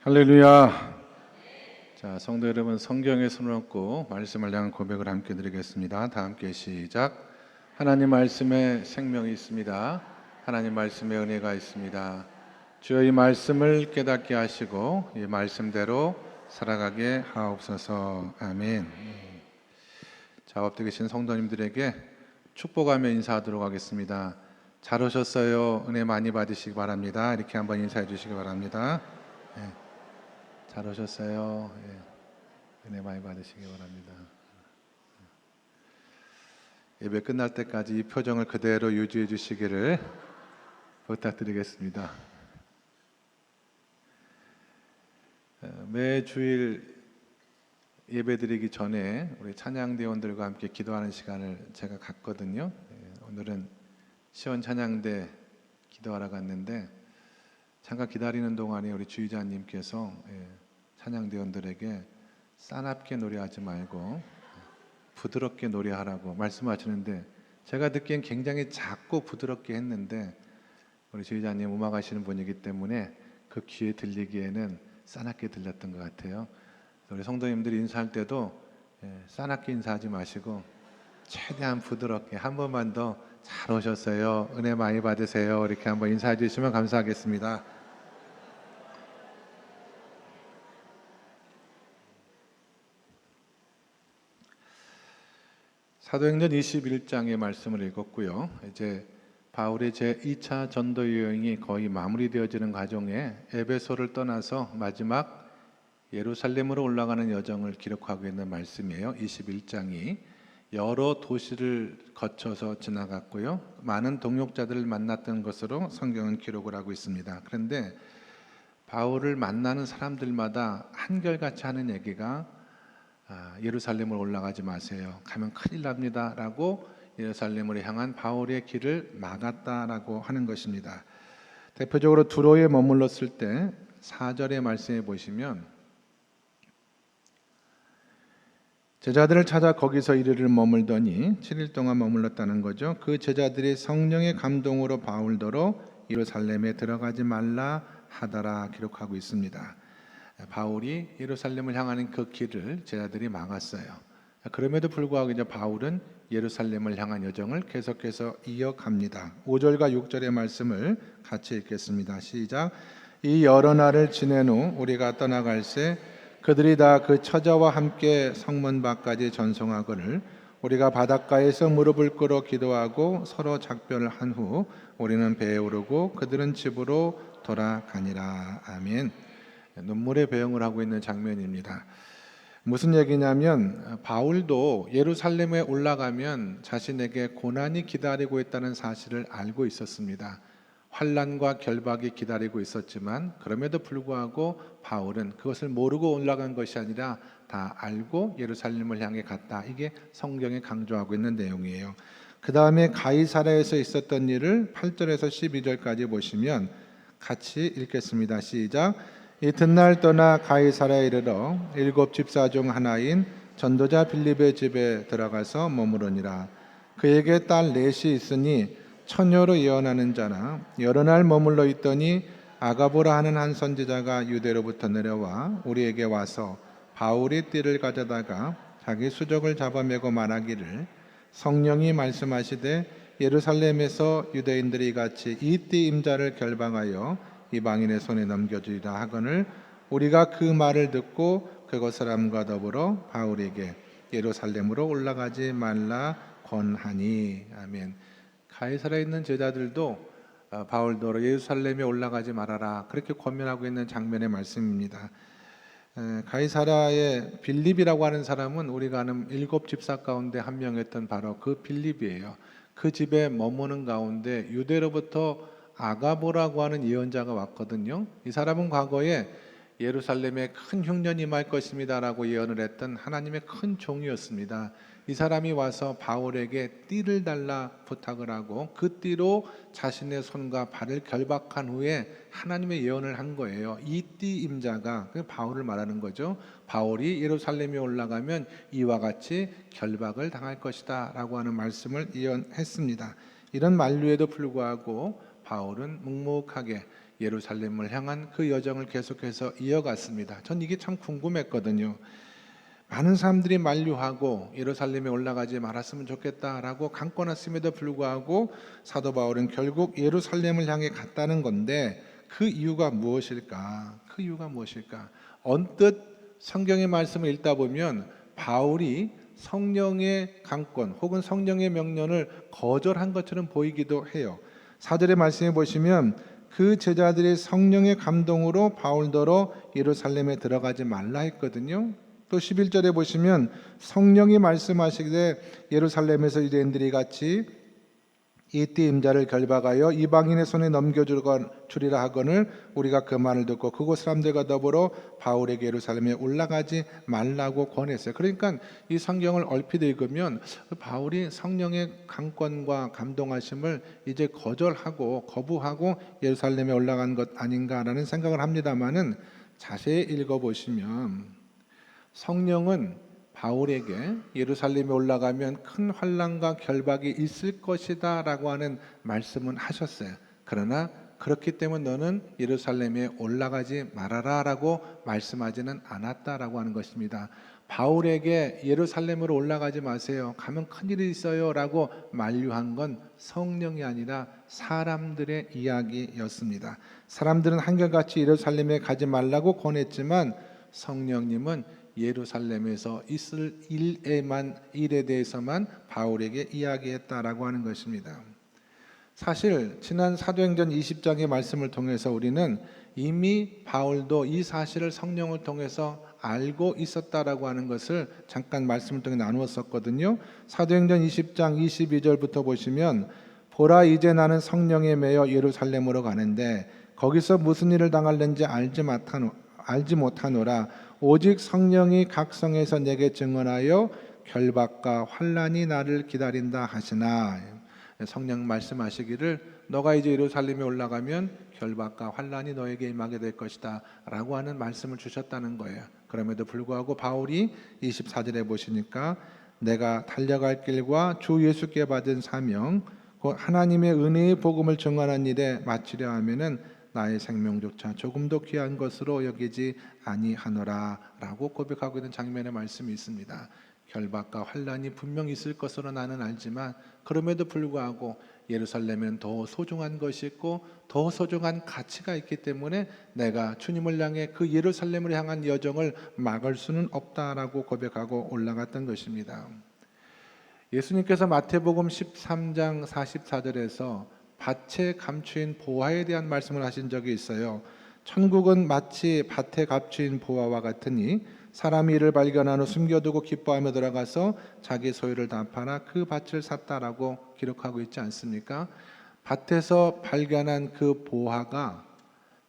할렐루야. 자, 성도 여러분, 성경에 손을 얹고 말씀을 향한 고백을 함께 드리겠습니다. 다 함께 시작. 하나님 말씀에 생명이 있습니다. 하나님 말씀에 은혜가 있습니다. 주여 이 말씀을 깨닫게 하시고 이 말씀대로 살아가게 하옵소서. 아멘. 자, 엎드려 계신 성도님들에게 축복하며 인사하도록 하겠습니다. 잘 오셨어요. 은혜 많이 받으시기 바랍니다. 이렇게 한번 인사해 주시기 바랍니다. 네. 잘 오셨어요. 예. 은혜 많이 받으시기 바랍니다. 예배 끝날 때까지 이 표정을 그대로 유지해 주시기를 부탁드리겠습니다. 매 주일 예배 드리기 전에 우리 찬양대원들과 함께 기도하는 시간을 제가 갖거든요. 오늘은 시원 찬양대 기도하러 갔는데 잠깐 기다리는 동안에 우리 주의자님께서 찬양대원들에게 싸납게 노래하지 말고 부드럽게 노래하라고 말씀하시는데 제가 듣기엔 굉장히 작고 부드럽게 했는데 우리 주의자님 음악하시는 분이기 때문에 그 귀에 들리기에는 싸납게 들렸던 것 같아요. 우리 성도님들이 인사할 때도 싸납게 인사하지 마시고 최대한 부드럽게 한 번만 더 잘 오셨어요. 은혜 많이 받으세요. 이렇게 한번 인사해 주시면 감사하겠습니다. 사도행전 21장의 말씀을 읽었고요. 이제 바울의 제2차 전도 여행이 거의 마무리되어지는 과정에 에베소를 떠나서 마지막 예루살렘으로 올라가는 여정을 기록하고 있는 말씀이에요. 21장이 여러 도시를 거쳐서 지나갔고요. 많은 동역자들을 만났던 것으로 성경은 기록을 하고 있습니다. 그런데 바울을 만나는 사람들마다 한결같이 하는 얘기가 예루살렘을 올라가지 마세요. 가면 큰일 납니다. 라고 예루살렘으로 향한 바울의 길을 막았다라고 하는 것입니다. 대표적으로 두로에 머물렀을 때 4절의 말씀에 보시면 제자들을 찾아 거기서 이르를 머물더니 7일 동안 머물렀다는 거죠. 그 제자들이 성령의 감동으로 바울더러 예루살렘에 들어가지 말라 하더라 기록하고 있습니다. 바울이 예루살렘을 향하는 그 길을 제자들이 막았어요. 그럼에도 불구하고 이제 바울은 예루살렘을 향한 여정을 계속해서 이어갑니다. 5절과 6절의 말씀을 같이 읽겠습니다. 시작. 이 여러 날을 지낸 후 우리가 떠나갈새 그들이 다 그 처자와 함께 성문 밖까지 전송하거늘 우리가 바닷가에서 무릎을 꿇어 기도하고 서로 작별을 한 후 우리는 배에 오르고 그들은 집으로 돌아가니라. 아멘. 눈물의 배웅을 하고 있는 장면입니다. 무슨 얘기냐면 바울도 예루살렘에 올라가면 자신에게 고난이 기다리고 있다는 사실을 알고 있었습니다. 환난과 결박이 기다리고 있었지만 그럼에도 불구하고 바울은 그것을 모르고 올라간 것이 아니라 다 알고 예루살렘을 향해 갔다. 이게 성경에 강조하고 있는 내용이에요. 그 다음에 가이사랴에서 있었던 일을 8절에서 12절까지 보시면 같이 읽겠습니다. 시작. 이튿날 떠나 가이사랴에 이르러 7 집사 중 하나인 전도자 빌립의 집에 들어가서 머무르니라. 그에게 딸 넷이 있으니 처녀로 예언하는 자나 여러 날 머물러 있더니 아가보라 하는 한 선지자가 유대로부터 내려와 우리에게 와서 바울이 띠를 가져다가 자기 수족을 잡아매고 말하기를 성령이 말씀하시되 예루살렘에서 유대인들이 이같이 이 띠 임자를 결방하여 이방인의 손에 넘겨주리라 하거늘 우리가 그 말을 듣고 그곳 사람과 더불어 바울에게 예루살렘으로 올라가지 말라 권하니. 아멘. 가이사랴에 있는 제자들도 바울도 예루살렘에 올라가지 말아라 그렇게 권면하고 있는 장면의 말씀입니다. 가이사랴의 빌립이라고 하는 사람은 우리가 아는 7 집사 가운데 한 명이었던 바로 그 빌립이에요. 그 집에 머무는 가운데 유대로부터 아가보라고 하는 예언자가 왔거든요. 이 사람은 과거에 예루살렘에 큰 흉년이 임할 것입니다라고 예언을 했던 하나님의 큰 종이었습니다. 이 사람이 와서 바울에게 띠를 달라 부탁을 하고 그 띠로 자신의 손과 발을 결박한 후에 하나님의 예언을 한 거예요. 이 띠 임자가 바울을 말하는 거죠. 바울이 예루살렘에 올라가면 이와 같이 결박을 당할 것이다 라고 하는 말씀을 예언했습니다. 이런 만류에도 불구하고 바울은 묵묵하게 예루살렘을 향한 그 여정을 계속해서 이어갔습니다. 전 이게 참 궁금했거든요. 많은 사람들이 만류하고 예루살렘에 올라가지 말았으면 좋겠다라고 강권했음에도 불구하고 사도 바울은 결국 예루살렘을 향해 갔다는 건데 그 이유가 무엇일까? 그 이유가 무엇일까? 언뜻 성경의 말씀을 읽다 보면 바울이 성령의 강권 혹은 성령의 명령을 거절한 것처럼 보이기도 해요. 4절의 말씀에 보시면 그 제자들이 성령의 감동으로 바울더러 예루살렘에 들어가지 말라 했거든요. 또 11절에 보시면 성령이 말씀하시되 예루살렘에서 유대인들이 같이 이띠 임자를 결박하여 이방인의 손에 넘겨주리라 하거늘 우리가 그 말을 듣고 그곳 사람들과 더불어 바울에게 예루살렘에 올라가지 말라고 권했어요. 그러니까 이 성경을 얼핏 읽으면 바울이 성령의 강권과 감동하심을 이제 거절하고 거부하고 예루살렘에 올라간 것 아닌가라는 생각을 합니다마는 자세히 읽어보시면 성령은 바울에게 예루살렘에 올라가면 큰 환난과 결박이 있을 것이다 라고 하는 말씀은 하셨어요. 그러나 그렇기 때문에 너는 예루살렘에 올라가지 말아라 라고 말씀하지는 않았다라고 하는 것입니다. 바울에게 예루살렘으로 올라가지 마세요, 가면 큰일이 있어요 라고 만류한 건 성령이 아니라 사람들의 이야기였습니다. 사람들은 한결같이 예루살렘에 가지 말라고 권했지만 성령님은 예루살렘에서 있을 일에 대해서만 바울에게 이야기했다라고 하는 것입니다. 사실 지난 사도행전 20장의 말씀을 통해서 우리는 이미 바울도 이 사실을 성령을 통해서 알고 있었다라고 하는 것을 잠깐 말씀을 통해 나누었었거든요. 사도행전 20장 22절부터 보시면 보라 이제 나는 성령에 매여 예루살렘으로 가는데 거기서 무슨 일을 당할는지 알지 못하노라. 오직 성령이 각 성에서 내게 증언하여 결박과 환난이 나를 기다린다 하시나. 성령 말씀하시기를 너가 이제 예루살렘에 올라가면 결박과 환난이 너에게 임하게 될 것이다 라고 하는 말씀을 주셨다는 거예요. 그럼에도 불구하고 바울이 24절에 보시니까 내가 달려갈 길과 주 예수께 받은 사명 곧 하나님의 은혜의 복음을 증언한 일에 마치려 하면은 나의 생명조차 조금도 귀한 것으로 여기지 아니하노라 라고 고백하고 있는 장면의 말씀이 있습니다. 결박과 환난이 분명 있을 것으로 나는 알지만 그럼에도 불구하고 예루살렘은 더 소중한 것이 있고 더 소중한 가치가 있기 때문에 내가 주님을 향해 그 예루살렘을 향한 여정을 막을 수는 없다라고 고백하고 올라갔던 것입니다. 예수님께서 마태복음 13장 44절에서 밭에 감추인 보화에 대한 말씀을 하신 적이 있어요. 천국은 마치 밭에 감추인 보화와 같으니 사람이 이를 발견한 후 숨겨두고 기뻐하며 들어가서 자기 소유를 다 팔아 그 밭을 샀다라고 기록하고 있지 않습니까? 밭에서 발견한 그 보화가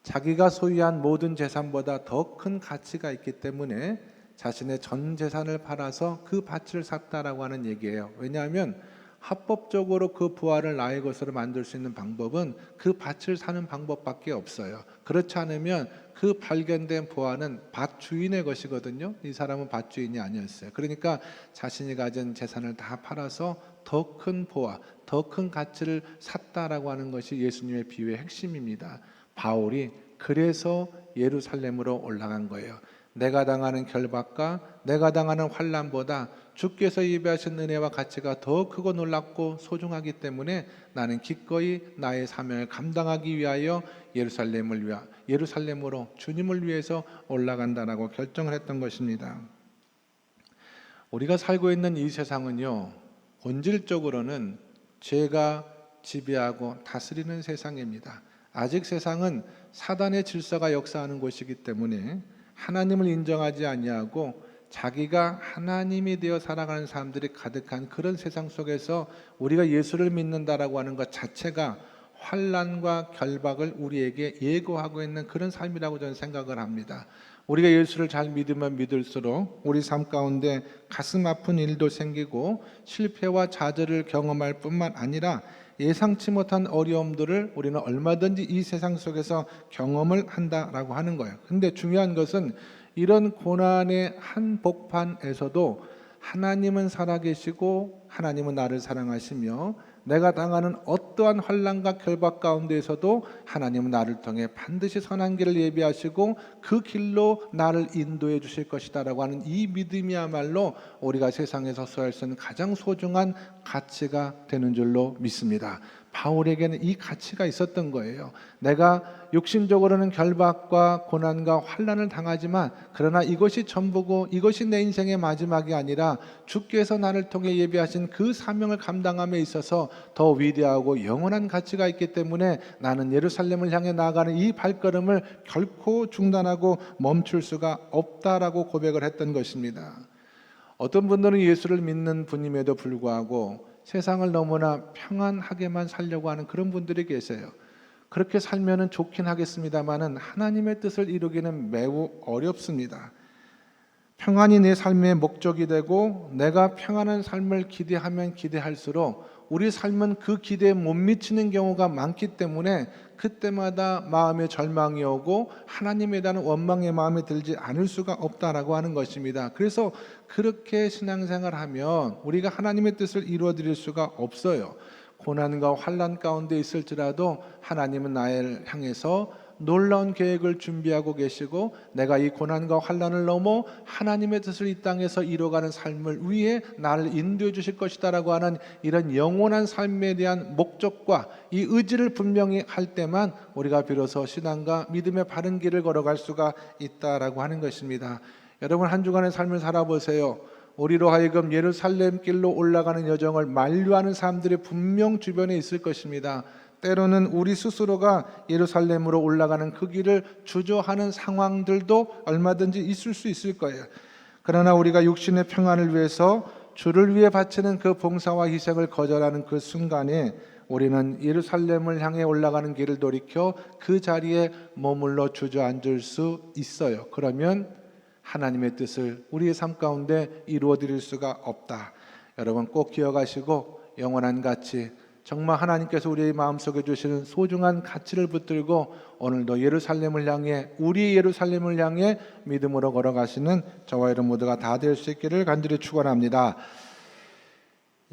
자기가 소유한 모든 재산보다 더 큰 가치가 있기 때문에 자신의 전 재산을 팔아서 그 밭을 샀다라고 하는 얘기예요. 왜냐하면 합법적으로 그 부활을 나의 것으로 만들 수 있는 방법은 그 밭을 사는 방법밖에 없어요. 그렇지 않으면 그 발견된 부활은 밭 주인의 것이거든요. 이 사람은 밭 주인이 아니었어요. 그러니까 자신이 가진 재산을 다 팔아서 더 큰 부활, 더 큰 가치를 샀다라고 하는 것이 예수님의 비유의 핵심입니다. 바울이 그래서 예루살렘으로 올라간 거예요. 내가 당하는 결박과 내가 당하는 환난보다 주께서 예비하신 은혜와 가치가 더 크고 놀랍고 소중하기 때문에 나는 기꺼이 나의 사명을 감당하기 위하여 예루살렘으로 주님을 위해서 올라간다라고 결정을 했던 것입니다. 우리가 살고 있는 이 세상은요, 본질적으로는 죄가 지배하고 다스리는 세상입니다. 아직 세상은 사단의 질서가 역사하는 곳이기 때문에 하나님을 인정하지 아니하고 자기가 하나님이 되어 살아가는 사람들이 가득한 그런 세상 속에서 우리가 예수를 믿는다라고 하는 것 자체가 환난과 결박을 우리에게 예고하고 있는 그런 삶이라고 저는 생각을 합니다. 우리가 예수를 잘 믿으면 믿을수록 우리 삶 가운데 가슴 아픈 일도 생기고 실패와 좌절을 경험할 뿐만 아니라 예상치 못한 어려움들을 우리는 얼마든지 이 세상 속에서 경험을 한다라고 하는 거예요. 근데 중요한 것은 이런 고난의 한복판에서도 하나님은 살아계시고 하나님은 나를 사랑하시며 내가 당하는 어떠한 환난과 결박 가운데에서도 하나님은 나를 통해 반드시 선한 길을 예비하시고 그 길로 나를 인도해 주실 것이다라고 하는 이 믿음이야말로 우리가 세상에서 써야 할 수 있는 가장 소중한 가치가 되는 줄로 믿습니다. 바울에게는 이 가치가 있었던 거예요. 내가 육신적으로는 결박과 고난과 환난을 당하지만 그러나 이것이 전부고 이것이 내 인생의 마지막이 아니라 주께서 나를 통해 예비하신 그 사명을 감당함에 있어서 더 위대하고 영원한 가치가 있기 때문에 나는 예루살렘을 향해 나아가는 이 발걸음을 결코 중단하고 멈출 수가 없다라고 고백을 했던 것입니다. 어떤 분들은 예수를 믿는 분임에도 불구하고 세상을 너무나 평안하게만 살려고 하는 그런 분들이 계세요. 그렇게 살면은 좋긴 하겠습니다만은 하나님의 뜻을 이루기는 매우 어렵습니다. 평안이 내 삶의 목적이 되고 내가 평안한 삶을 기대하면 기대할수록 우리 삶은 그 기대에 못 미치는 경우가 많기 때문에 그때마다 마음의 절망이 오고 하나님에 대한 원망의 마음이 들지 않을 수가 없다라고 하는 것입니다. 그래서 그렇게 신앙생활하면 우리가 하나님의 뜻을 이루어드릴 수가 없어요. 고난과 환난 가운데 있을지라도 하나님은 나를 향해서 놀라운 계획을 준비하고 계시고 내가 이 고난과 환난을 넘어 하나님의 뜻을 이 땅에서 이뤄가는 삶을 위해 나를 인도해 주실 것이다라고 하는 이런 영원한 삶에 대한 목적과 이 의지를 분명히 할 때만 우리가 비로소 신앙과 믿음의 바른 길을 걸어갈 수가 있다라고 하는 것입니다. 여러분 한 주간의 삶을 살아보세요. 우리로 하여금 예루살렘 길로 올라가는 여정을 만류하는 사람들이 분명 주변에 있을 것입니다. 때로는 우리 스스로가 예루살렘으로 올라가는 그 길을 주저하는 상황들도 얼마든지 있을 수 있을 거예요. 그러나 우리가 육신의 평안을 위해서 주를 위해 바치는 그 봉사와 희생을 거절하는 그 순간에 우리는 예루살렘을 향해 올라가는 길을 돌이켜 그 자리에 머물러 주저앉을 수 있어요. 그러면 하나님의 뜻을 우리의 삶 가운데 이루어 드릴 수가 없다. 여러분 꼭 기억하시고 영원한 가치, 정말 하나님께서 우리의 마음속에 주시는 소중한 가치를 붙들고 오늘도 예루살렘을 향해 우리 예루살렘을 향해 믿음으로 걸어가시는 저와 여러분 모두가 다 될 수 있기를 간절히 축원합니다.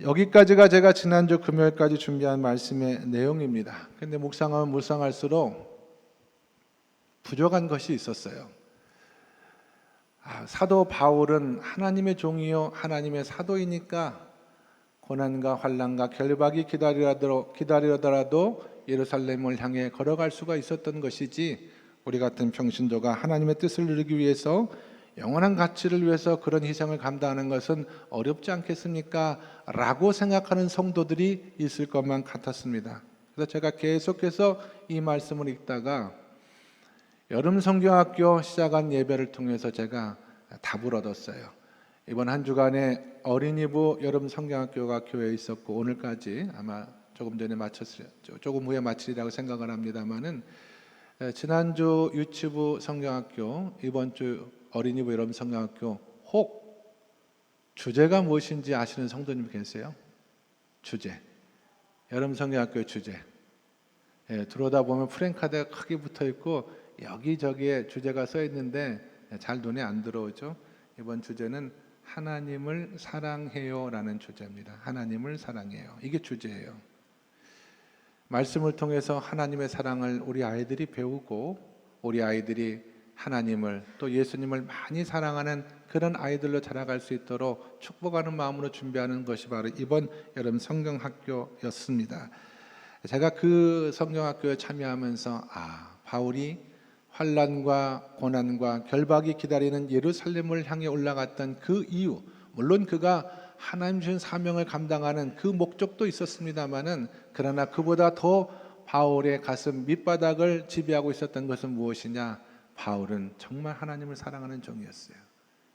여기까지가 제가 지난주 금요일까지 준비한 말씀의 내용입니다. 근데 묵상하면 묵상할수록 부족한 것이 있었어요. 사도 바울은 하나님의 종이요 하나님의 사도이니까 고난과 환난과 결박이 기다리더라도 예루살렘을 향해 걸어갈 수가 있었던 것이지 우리 같은 평신도가 하나님의 뜻을 이루기 위해서 영원한 가치를 위해서 그런 희생을 감당하는 것은 어렵지 않겠습니까? 라고 생각하는 성도들이 있을 것만 같았습니다. 그래서 제가 계속해서 이 말씀을 읽다가 여름 성경학교 시작한 예배를 통해서 제가 답을 얻었어요. 이번 한 주간에 어린이부 여름 성경학교가 교회에 있었고 오늘까지 아마 조금 후에 마치리라고 생각을 합니다만은 지난주 유치부 성경학교, 이번 주 어린이부 여름 성경학교 혹 주제가 무엇인지 아시는 성도님 계세요? 주제, 여름 성경학교의 주제. 들어오다 보면 프랭카드가 크게 붙어 있고 여기저기에 주제가 써 있는데 잘 눈에 안 들어오죠. 이번 주제는 하나님을 사랑해요라는 주제입니다. 하나님을 사랑해요. 이게 주제예요. 말씀을 통해서 하나님의 사랑을 우리 아이들이 배우고 우리 아이들이 하나님을 또 예수님을 많이 사랑하는 그런 아이들로 자라갈 수 있도록 축복하는 마음으로 준비하는 것이 바로 이번 여름 성경학교였습니다. 제가 그 성경학교에 참여하면서 바울이 환난과 고난과 결박이 기다리는 예루살렘을 향해 올라갔던 그 이유, 물론 그가 하나님 주신 사명을 감당하는 그 목적도 있었습니다마는 그러나 그보다 더 바울의 가슴 밑바닥을 지배하고 있었던 것은 무엇이냐? 바울은 정말 하나님을 사랑하는 종이었어요.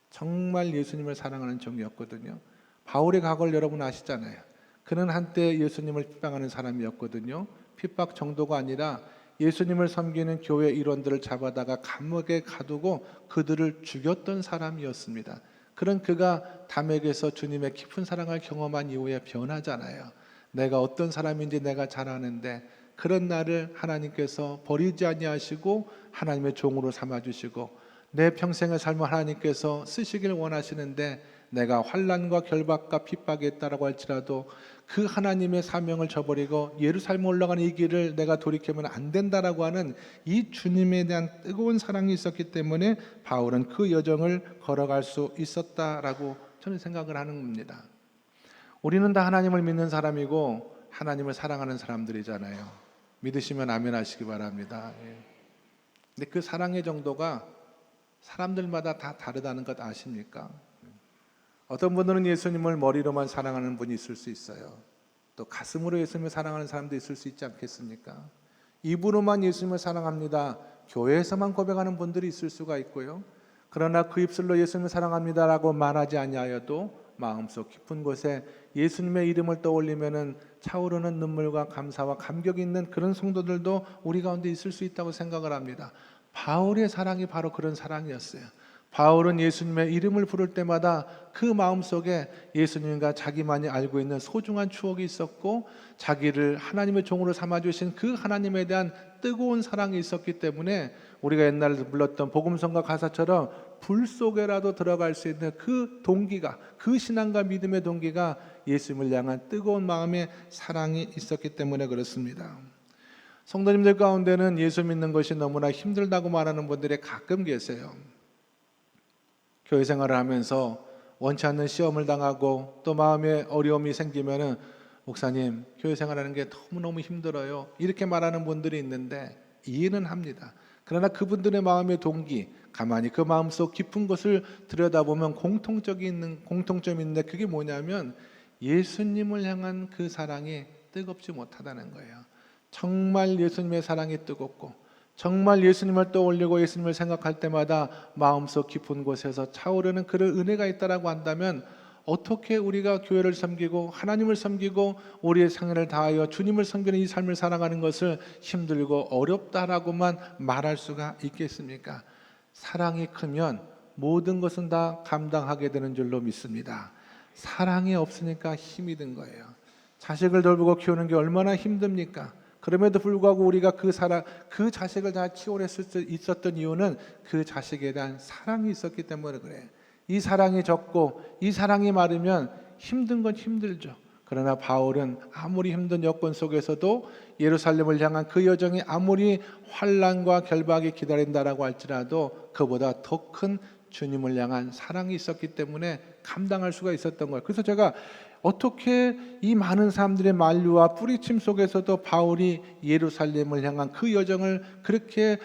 정말 예수님을 사랑하는 종이었거든요. 바울의 과거를 여러분 아시잖아요. 그는 한때 예수님을 핍박하는 사람이었거든요. 핍박 정도가 아니라 예수님을 섬기는 교회 일원들을 잡아다가 감옥에 가두고 그들을 죽였던 사람이었습니다. 그런 그가 담에게서 주님의 깊은 사랑을 경험한 이후에 변하잖아요. 내가 어떤 사람인지 내가 잘 아는데 그런 나를 하나님께서 버리지 아니하시고 하나님의 종으로 삼아주시고 내 평생의 삶을 하나님께서 쓰시길 원하시는데 내가 환난과 결박과 핍박에 있다라고 할지라도 그 하나님의 사명을 저버리고 예루살렘 올라가는 이 길을 내가 돌이키면 안 된다라고 하는 이 주님에 대한 뜨거운 사랑이 있었기 때문에 바울은 그 여정을 걸어갈 수 있었다라고 저는 생각을 하는 겁니다. 우리는 다 하나님을 믿는 사람이고 하나님을 사랑하는 사람들이잖아요. 믿으시면 아멘 하시기 바랍니다. 근데 그 사랑의 정도가 사람들마다 다 다르다는 것 아십니까? 어떤 분들은 예수님을 머리로만 사랑하는 분이 있을 수 있어요. 또 가슴으로 예수님을 사랑하는 사람도 있을 수 있지 않겠습니까? 입으로만 예수님을 사랑합니다, 교회에서만 고백하는 분들이 있을 수가 있고요. 그러나 그 입술로 예수님을 사랑합니다라고 말하지 아니하여도 마음속 깊은 곳에 예수님의 이름을 떠올리면은 차오르는 눈물과 감사와 감격이 있는 그런 성도들도 우리 가운데 있을 수 있다고 생각을 합니다. 바울의 사랑이 바로 그런 사랑이었어요. 바울은 예수님의 이름을 부를 때마다 그 마음속에 예수님과 자기만이 알고 있는 소중한 추억이 있었고 자기를 하나님의 종으로 삼아주신 그 하나님에 대한 뜨거운 사랑이 있었기 때문에 우리가 옛날에 불렀던 복음성가 가사처럼 불 속에라도 들어갈 수 있는 그 동기가, 그 신앙과 믿음의 동기가 예수님을 향한 뜨거운 마음의 사랑이 있었기 때문에 그렇습니다. 성도님들 가운데는 예수 믿는 것이 너무나 힘들다고 말하는 분들이 가끔 계세요. 교회 생활을 하면서 원치 않는 시험을 당하고 또 마음에 어려움이 생기면은 목사님, 교회 생활하는 게 너무너무 힘들어요, 이렇게 말하는 분들이 있는데 이해는 합니다. 그러나 그분들의 마음의 동기, 가만히 그 마음속 깊은 곳을 들여다보면 공통점이 있는데 그게 뭐냐면 예수님을 향한 그 사랑이 뜨겁지 못하다는 거예요. 정말 예수님의 사랑이 뜨겁고 정말 예수님을 떠올리고 예수님을 생각할 때마다 마음속 깊은 곳에서 차오르는 그런 은혜가 있다라고 한다면 어떻게 우리가 교회를 섬기고 하나님을 섬기고 우리의 생애를 다하여 주님을 섬기는 이 삶을 살아가는 것을 힘들고 어렵다라고만 말할 수가 있겠습니까? 사랑이 크면 모든 것은 다 감당하게 되는 줄로 믿습니다. 사랑이 없으니까 힘이 든 거예요. 자식을 돌보고 키우는 게 얼마나 힘듭니까? 그럼에도 불구하고 우리가 그 자식을 다 키워낼 수 있었던 이유는 그 자식에 대한 사랑이 있었기 때문에 그래. 이 사랑이 적고 이 사랑이 마르면 힘든 건 힘들죠. 그러나 바울은 아무리 힘든 여건 속에서도 예루살렘을 향한 그 여정이 아무리 환난과 결박이 기다린다라고 할지라도 그보다 더 큰 주님을 향한 사랑이 있었기 때문에 감당할 수가 있었던 거예요. 그래서 제가 어떻게 이 많은 사람들의 만류와 뿌리침 속에서도 바울이 예루살렘을 향한 그 여정을 그렇게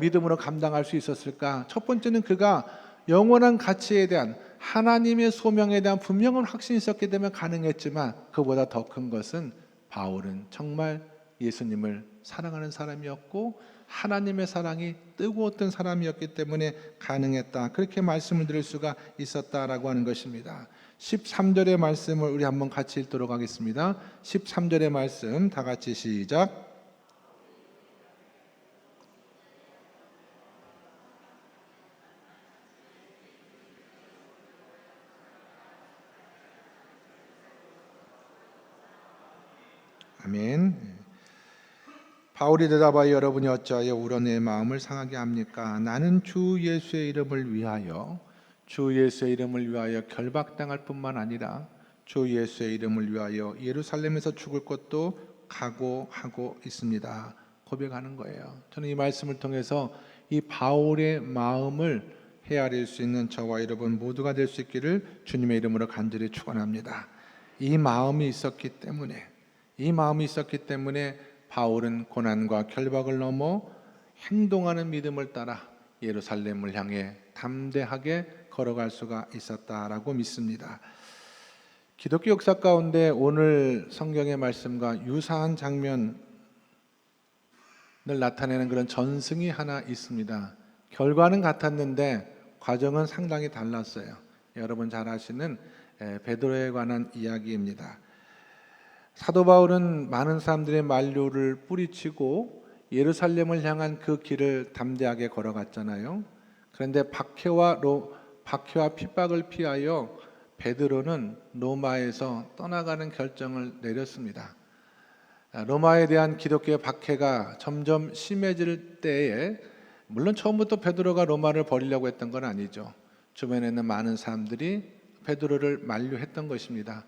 믿음으로 감당할 수 있었을까? 첫 번째는 그가 영원한 가치에 대한 하나님의 소명에 대한 분명한 확신이 있었기 때문에 가능했지만 그보다 더 큰 것은 바울은 정말 예수님을 사랑하는 사람이었고 하나님의 사랑이 뜨거웠던 사람이었기 때문에 가능했다, 그렇게 말씀을 드릴 수가 있었다라고 하는 것입니다. 13절의 말씀을 우리 한번 같이 읽도록 하겠습니다. 13절의 말씀 다 같이 시작. 아멘. 바울이 대답하여 여러분이 어찌하여 울어 내 마음을 상하게 합니까? 나는 주 예수의 이름을 위하여 결박당할 뿐만 아니라 주 예수의 이름을 위하여 예루살렘에서 죽을 것도 각오하고 있습니다, 고백하는 거예요. 저는 이 말씀을 통해서 이 바울의 마음을 헤아릴 수 있는 저와 여러분 모두가 될 수 있기를 주님의 이름으로 간절히 축원합니다. 이 마음이 있었기 때문에 바울은 고난과 결박을 넘어 행동하는 믿음을 따라 예루살렘을 향해 담대하게 걸어갈 수가 있었다라고 믿습니다. 기독교 역사 가운데 오늘 성경의 말씀과 유사한 장면을 나타내는 그런 전승이 하나 있습니다. 결과는 같았는데 과정은 상당히 달랐어요. 여러분 잘 아시는 베드로에 관한 이야기입니다. 사도 바울은 많은 사람들의 만류를 뿌리치고 예루살렘을 향한 그 길을 담대하게 걸어갔잖아요. 그런데 박해와 핍박을 피하여 베드로는 로마에서 떠나가는 결정을 내렸습니다. 로마에 대한 기독교의 박해가 점점 심해질 때에 물론 처음부터 베드로가 로마를 버리려고 했던 건 아니죠. 주변에 있는 많은 사람들이 베드로를 만류했던 것입니다.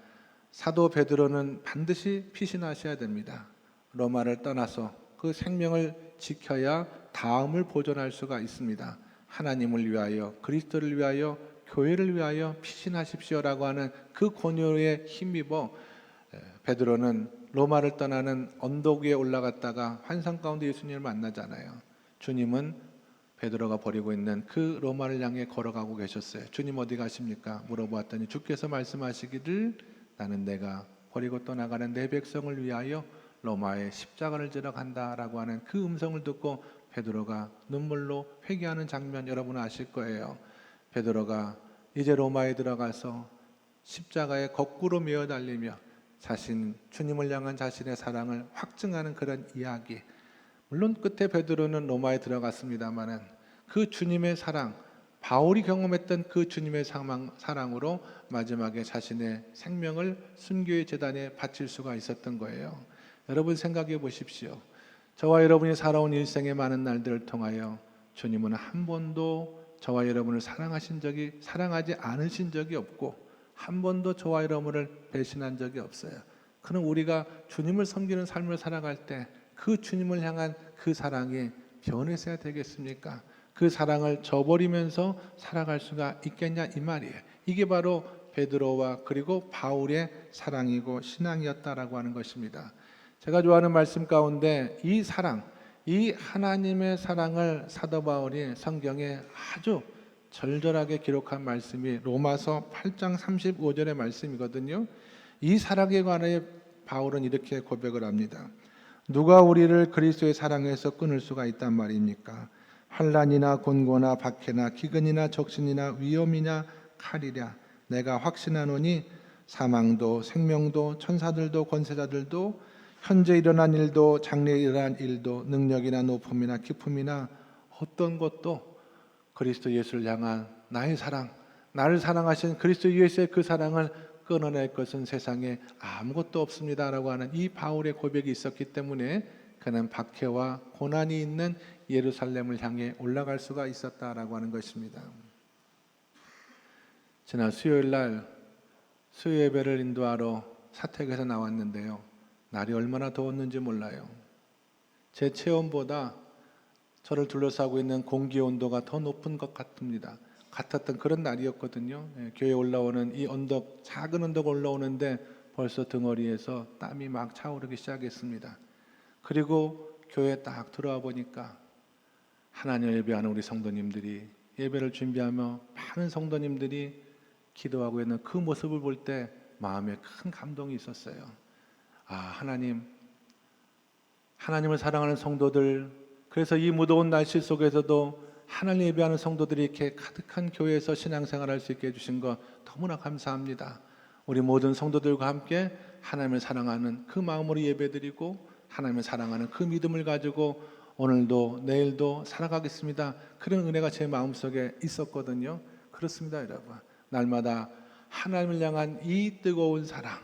사도 베드로는 반드시 피신하셔야 됩니다. 로마를 떠나서 그 생명을 지켜야 다음을 보존할 수가 있습니다. 하나님을 위하여, 그리스도를 위하여, 교회를 위하여 피신하십시오라고 하는 그 권유에 힘입어 베드로는 로마를 떠나는 언덕 위에 올라갔다가 환상 가운데 예수님을 만나잖아요. 주님은 베드로가 버리고 있는 그 로마를 향해 걸어가고 계셨어요. 주님 어디 가십니까? 물어보았더니 주께서 말씀하시기를 나는 내가 버리고 떠나가는 내 백성을 위하여 로마에 십자가를 지러 간다라고 하는 그 음성을 듣고 베드로가 눈물로 회개하는 장면 여러분 아실 거예요. 베드로가 이제 로마에 들어가서 십자가에 거꾸로 메어 달리며 주님을 향한 자신의 사랑을 확증하는 그런 이야기. 물론 끝에 베드로는 로마에 들어갔습니다마는 그 주님의 사랑, 바울이 경험했던 그 주님의 사랑으로 마지막에 자신의 생명을 순교의 제단에 바칠 수가 있었던 거예요. 여러분 생각해 보십시오. 저와 여러분이 살아온 일생의 많은 날들을 통하여 주님은 한 번도 저와 여러분을 사랑하지 않으신 적이 없고 한 번도 저와 여러분을 배신한 적이 없어요. 그럼 우리가 주님을 섬기는 삶을 살아갈 때 그 주님을 향한 그 사랑이 변해서야 되겠습니까? 그 사랑을 저버리면서 살아갈 수가 있겠냐 이 말이에요. 이게 바로 베드로와 그리고 바울의 사랑이고 신앙이었다라고 하는 것입니다. 제가 좋아하는 말씀 가운데 이 사랑, 이 하나님의 사랑을 사도 바울이 성경에 아주 절절하게 기록한 말씀이 로마서 8장 35절의 말씀이거든요. 이 사랑에 관해 바울은 이렇게 고백을 합니다. 누가 우리를 그리스도의 사랑에서 끊을 수가 있단 말입니까? 환난이나 곤고나 박해나 기근이나 적신이나 위험이나 칼이랴 내가 확신하노니 사망도 생명도 천사들도 권세자들도 현재 일어난 일도 장래에 일어난 일도 능력이나 높음이나 기쁨이나 어떤 것도 그리스도 예수를 향한 나의 사랑, 나를 사랑하신 그리스도 예수의 그 사랑을 끊어낼 것은 세상에 아무것도 없습니다라고 하는 이 바울의 고백이 있었기 때문에 그는 박해와 고난이 있는 예루살렘을 향해 올라갈 수가 있었다라고 하는 것입니다. 지난 수요일 날 수요 예배를 인도하러 사택에서 나왔는데요. 날이 얼마나 더웠는지 몰라요. 제 체온보다 저를 둘러싸고 있는 공기 온도가 더 높은 것 같았던 그런 날이었거든요. 교회에 올라오는 이 언덕, 작은 언덕 올라오는데 벌써 등허리에서 땀이 막 차오르기 시작했습니다. 그리고 교회에 딱 들어와 보니까 하나님을 예배하는 우리 성도님들이 예배를 준비하며 많은 성도님들이 기도하고 있는 그 모습을 볼 때 마음에 큰 감동이 있었어요. 하나님을 사랑하는 성도들, 그래서 이 무더운 날씨 속에서도 하나님 예배하는 성도들이 이렇게 가득한 교회에서 신앙생활할 수 있게 해주신 것 너무나 감사합니다. 우리 모든 성도들과 함께 하나님을 사랑하는 그 마음으로 예배드리고 하나님을 사랑하는 그 믿음을 가지고 오늘도 내일도 살아가겠습니다. 그런 은혜가 제 마음속에 있었거든요. 그렇습니다, 여러분. 날마다 하나님을 향한 이 뜨거운 사랑,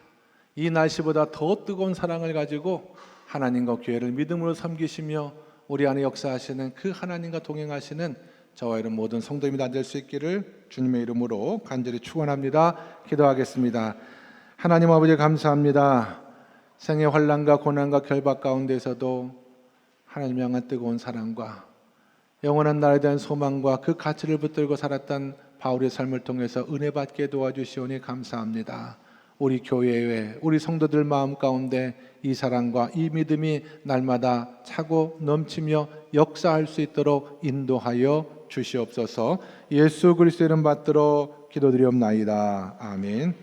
이 날씨보다 더 뜨거운 사랑을 가지고 하나님과 교회를 믿음으로 섬기시며 우리 안에 역사하시는 그 하나님과 동행하시는 저와 이런 모든 성도님이 다 될 수 있기를 주님의 이름으로 간절히 축원합니다. 기도하겠습니다. 하나님 아버지 감사합니다. 생의 환난과 고난과 결박 가운데서도 하나님 향한 뜨거운 사랑과 영원한 나라에 대한 소망과 그 가치를 붙들고 살았던 바울의 삶을 통해서 은혜 받게 도와주시오니 감사합니다. 우리 교회에 우리 성도들 마음 가운데 이 사랑과 이 믿음이 날마다 차고 넘치며 역사할 수 있도록 인도하여 주시옵소서. 예수 그리스도 이름 받들어 기도드리옵나이다. 아멘.